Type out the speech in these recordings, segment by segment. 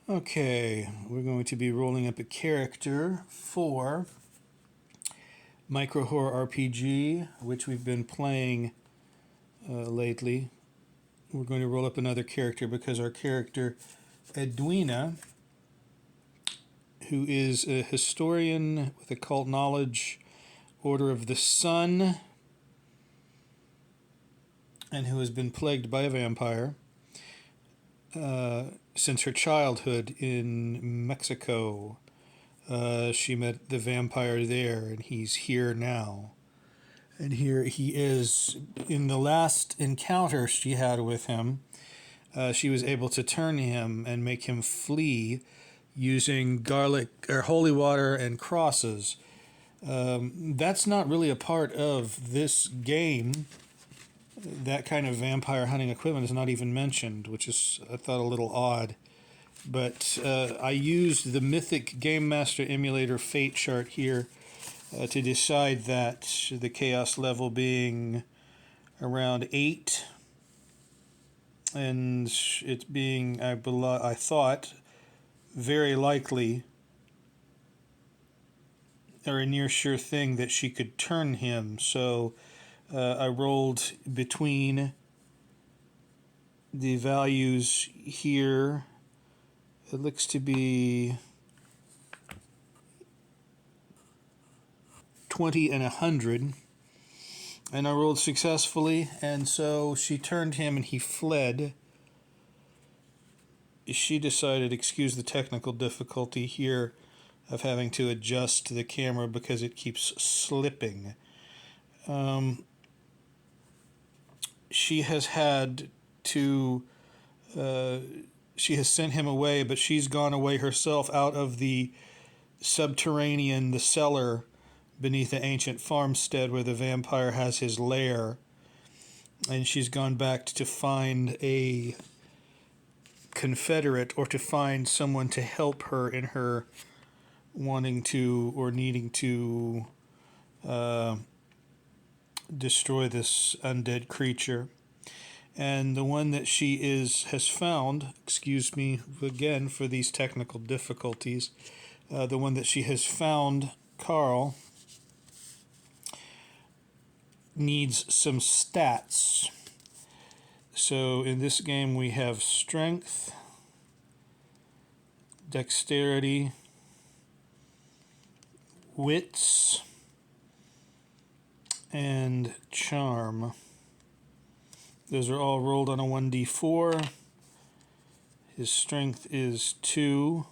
Okay, we're going to be rolling up a character for Micro Horror RPG, which we've been playing lately. We're going to roll up another character because our character, Edwina, who is a historian with occult knowledge, Order of the Sun, and who has been plagued by a vampire since her childhood in Mexico. She met the vampire there, and he's here now. And here he is. In the last encounter she had with him, she was able to turn him and make him flee using garlic or holy water and crosses. That's not really a part of this game. That kind of vampire hunting equipment is not even mentioned, which is, I thought, a little odd. But I used the Mythic Game Master Emulator Fate chart here to decide that the chaos level being around 8, and it being, I thought, very likely or a near sure thing that she could turn him. So I rolled between the values here. It looks to be 20 and 100. And I rolled successfully, and so she turned him and he fled. She decided, excuse the technical difficulty here of having to adjust the camera because it keeps slipping. She has had to, she has sent him away, but she's gone away herself out of the subterranean, the cellar beneath the ancient farmstead where the vampire has his lair. And she's gone back to find a confederate or to find someone to help her in her wanting to or needing to destroy this undead creature. And the one that she has found, excuse me again for these technical difficulties, the one that she has found, Carl, needs some stats. So in this game we have strength, dexterity, wits, and charm. Those are all rolled on a 1d4. His strength is 2.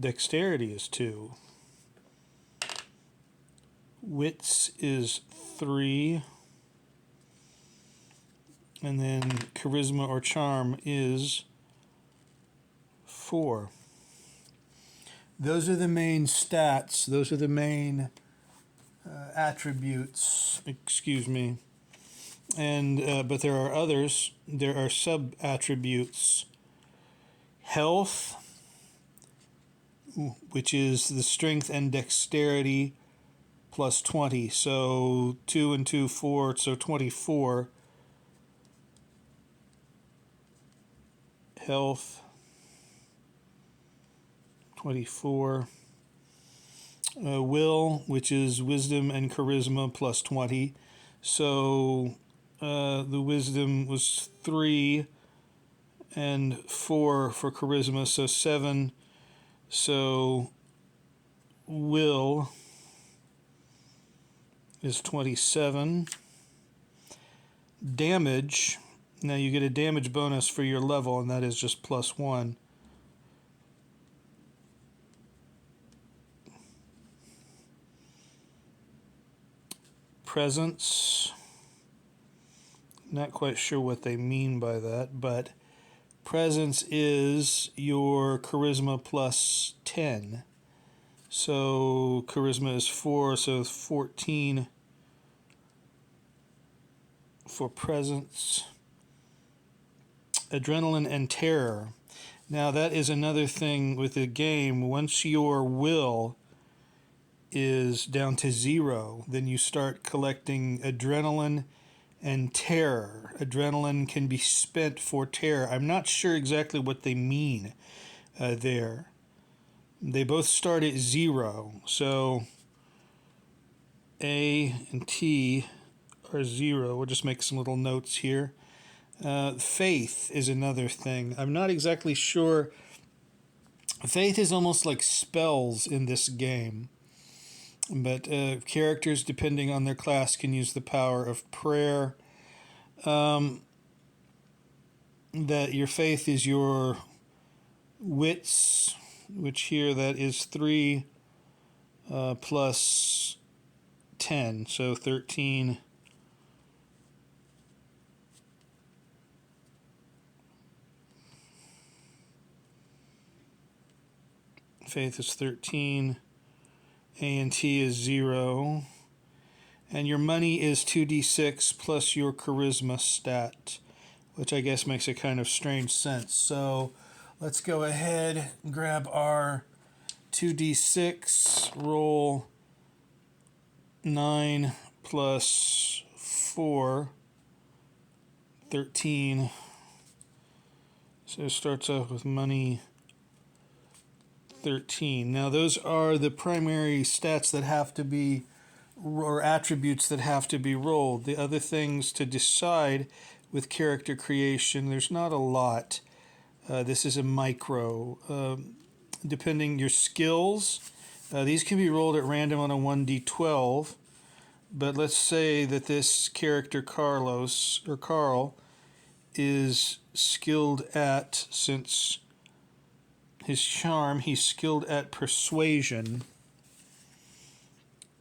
Dexterity is 2. Wits is 3. And then charisma or charm is 4. Those are the main stats. Those are the main attributes. Excuse me. And but there are others. There are sub attributes. Health, which is the strength and dexterity plus 20. So 2 and 2, 4. So 24. Health, 24. Will, which is wisdom and charisma plus 20. So the wisdom was 3 and 4 for charisma, so 7. So will is 27. Damage, now you get a damage bonus for your level, and that is just plus 1. Presence, not quite sure what they mean by that, but presence is your charisma plus 10. So charisma is 4, so 14 for presence. Adrenaline and terror. Now that is another thing with the game. Once your will is down to 0, then you start collecting adrenaline and terror. Adrenaline can be spent for terror. I'm not sure exactly what they mean there. They both start at 0, so A and T are 0. We'll just make some little notes here. Faith is another thing. I'm not exactly sure. Faith is almost like spells in this game. But characters, depending on their class, can use the power of prayer. That your faith is your wits, which here that is 3 plus 10, so 13. Faith is 13. A and T is 0. And your money is 2d6 plus your charisma stat, which I guess makes a kind of strange sense. So let's go ahead and grab our 2d6, roll 9 plus 4, 13. So it starts off with money 13. Now those are the primary stats that have to be, or attributes that have to be rolled. The other things to decide with character creation, there's not a lot. This is a micro. Depending your skills, these can be rolled at random on a 1d12. But let's say that this character Carlos or Carl is skilled at, since his charm, he's skilled at persuasion.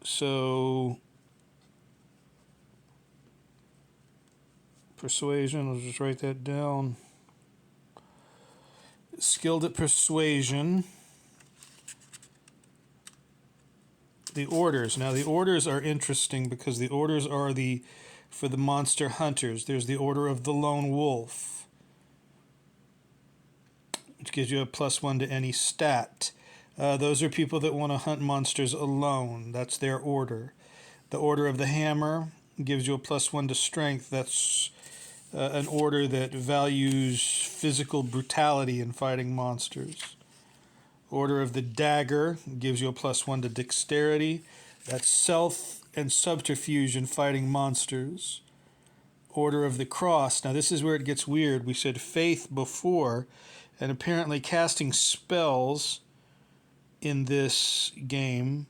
So persuasion, I'll just write that down. Skilled at persuasion. The orders. Now the orders are interesting because the orders are for the monster hunters. There's the order of the lone wolf, which gives you a +1 to any stat. Those are people that want to hunt monsters alone. That's their order. The order of the hammer gives you a +1 to strength. That's an order that values physical brutality in fighting monsters. Order of the dagger gives you a +1 to dexterity. That's stealth and subterfuge in fighting monsters. Order of the cross. Now this is where it gets weird. We said faith before, and apparently casting spells in this game,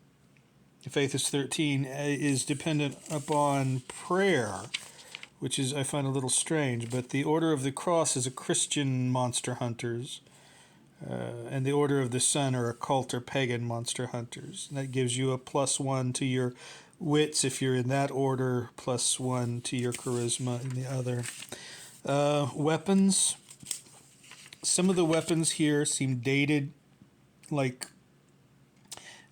faith is 13, is dependent upon prayer, which is, I find, a little strange. But the Order of the Cross is a Christian monster hunters, and the Order of the Sun are occult or pagan monster hunters. And that gives you a +1 to your wits if you're in that order, +1 to your charisma in the other. Weapons. Some of the weapons here seem dated, like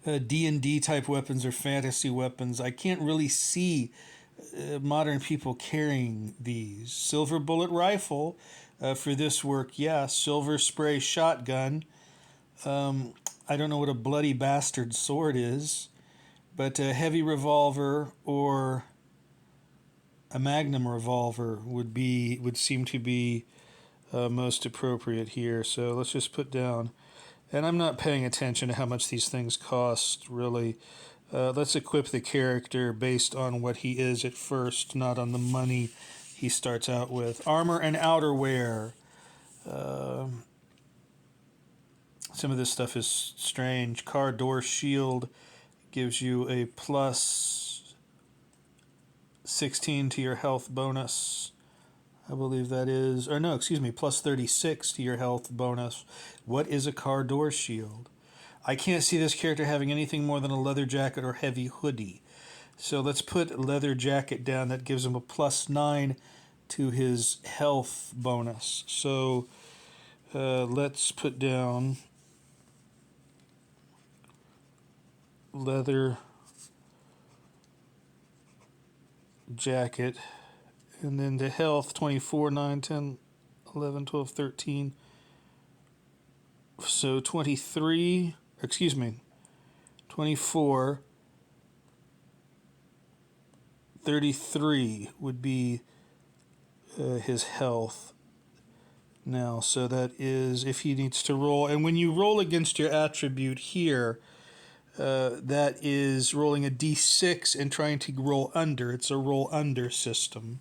D&D type weapons or fantasy weapons. I can't really see modern people carrying these. Silver bullet rifle for this work, yeah. Silver spray shotgun. I don't know what a bloody bastard sword is, but a heavy revolver or a magnum revolver would seem to be most appropriate here. So let's just put down. And I'm not paying attention to how much these things cost, really. Let's equip the character based on what he is at first, not on the money he starts out with. Armor and outerwear. Some of this stuff is strange. Car door shield gives you a +16 to your health bonus. I believe that is, or no, excuse me, +36 to your health bonus. What is a car door shield? I can't see this character having anything more than a leather jacket or heavy hoodie. So let's put leather jacket down. That gives him a +9 to his health bonus. So let's put down leather jacket. And then the health, 24, 9, 10, 11, 12, 13. So 23, 24, 33 would be his health now. So that is if he needs to roll. And when you roll against your attribute here, that is rolling a d6 and trying to roll under. It's a roll under system.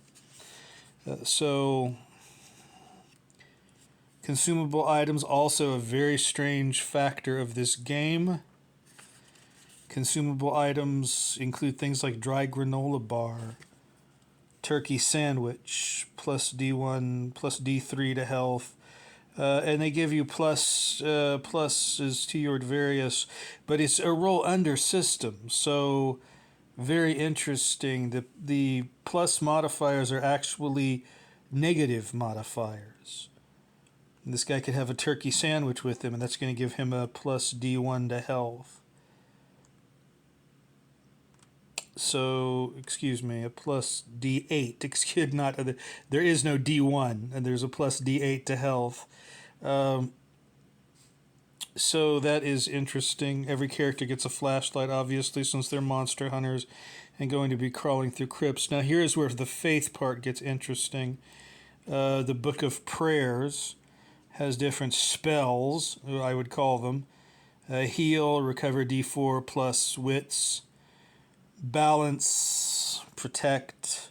So consumable items, also a very strange factor of this game. Consumable items include things like dry granola bar, turkey sandwich, plus D1, plus D3 to health. And they give you pluses to your various, but it's a roll under system. So very interesting. The plus modifiers are actually negative modifiers. This guy could have a turkey sandwich with him, and that's going to give him a plus D1 to health. So, excuse me, a plus D8. Excuse not. There is no D1, and there's a plus D8 to health. So that is interesting. Every character gets a flashlight, obviously, since they're monster hunters and going to be crawling through crypts. Now, here's where the faith part gets interesting. The Book of Prayers has different spells, I would call them. Heal, recover D4 plus wits. Balance, protect.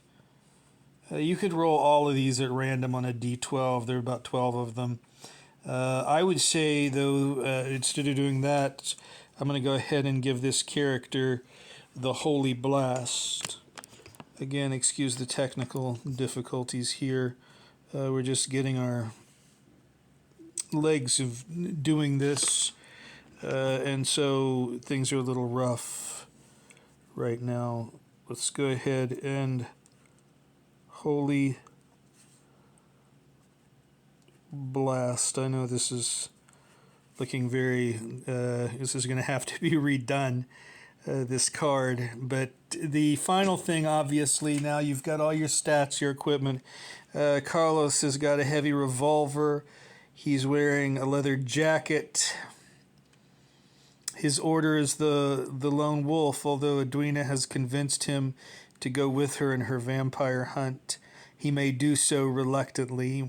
You could roll all of these at random on a D12. There are about 12 of them. I would say, though, instead of doing that, I'm going to go ahead and give this character the Holy Blast. Again, excuse the technical difficulties here. We're just getting our legs of doing this, and so things are a little rough right now. Let's go ahead and Holy Blast. I know this is looking very, this is going to have to be redone, this card. But the final thing, obviously, now you've got all your stats, your equipment. Carlos has got a heavy revolver. He's wearing a leather jacket. His order is the lone wolf, although Edwina has convinced him to go with her in her vampire hunt. He may do so reluctantly,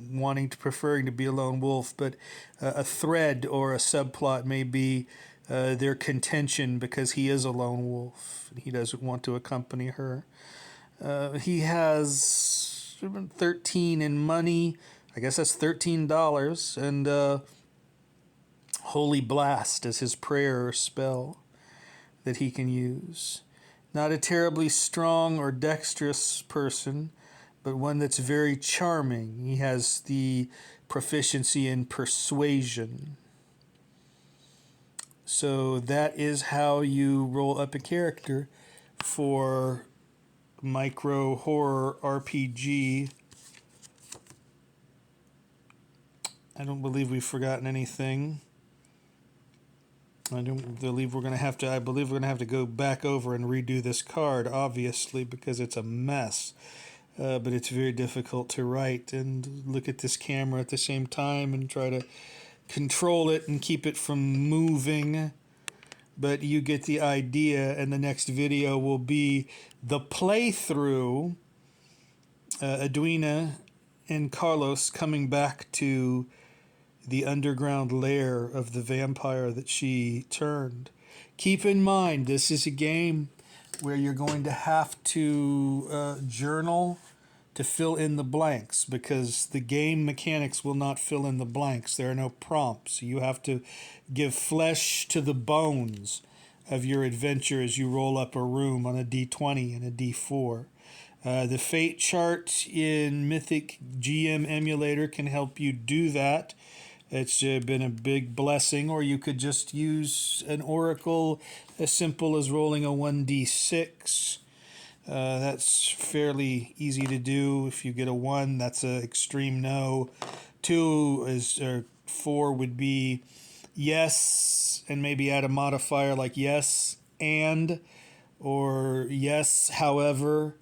preferring to be a lone wolf, but a thread or a subplot may be their contention because he is a lone wolf. He doesn't want to accompany her. He has 13 in money. I guess that's $13. And Holy Blast is his prayer or spell that he can use. Not a terribly strong or dexterous person, but one that's very charming. He has the proficiency in persuasion. So that is how you roll up a character for micro horror RPG. I don't believe we've forgotten anything. I believe we're going to have to go back over and redo this card, obviously, because it's a mess. But it's very difficult to write and look at this camera at the same time and try to control it and keep it from moving. But you get the idea, and the next video will be the playthrough. Edwina and Carlos coming back to the underground lair of the vampire that she turned. Keep in mind, this is a game where you're going to have to journal to fill in the blanks, because the game mechanics will not fill in the blanks. There are no prompts. You have to give flesh to the bones of your adventure as you roll up a room on a D20 and a D4. The fate chart in Mythic GM Emulator can help you do that. It's been a big blessing. Or you could just use an oracle as simple as rolling a 1d6. That's fairly easy to do. If you get a 1, that's an extreme no. 2 or 4 would be yes, and maybe add a modifier like yes and, or yes however,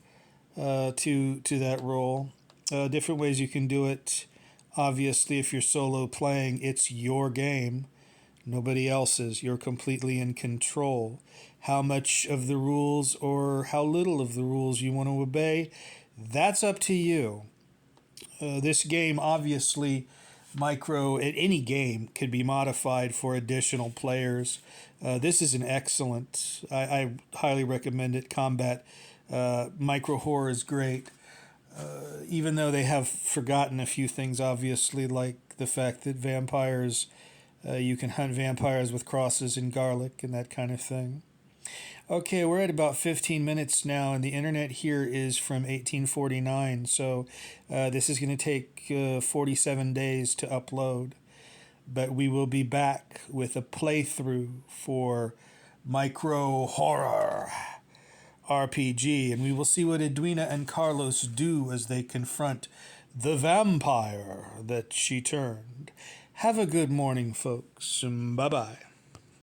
to that roll. Different ways you can do it. Obviously, if you're solo playing, it's your game, nobody else's. You're completely in control. How much of the rules or how little of the rules you want to obey, that's up to you. This game, obviously, any game could be modified for additional players. This is an excellent, I highly recommend it. Combat micro horror is great, even though they have forgotten a few things, obviously, like the fact that vampires, you can hunt vampires with crosses and garlic and that kind of thing. Okay, we're at about 15 minutes now, and the internet here is from 1849, so this is going to take 47 days to upload. But we will be back with a playthrough for Micro Horror RPG, and we will see what Edwina and Carlos do as they confront the vampire that she turned. Have a good morning, folks. Bye bye.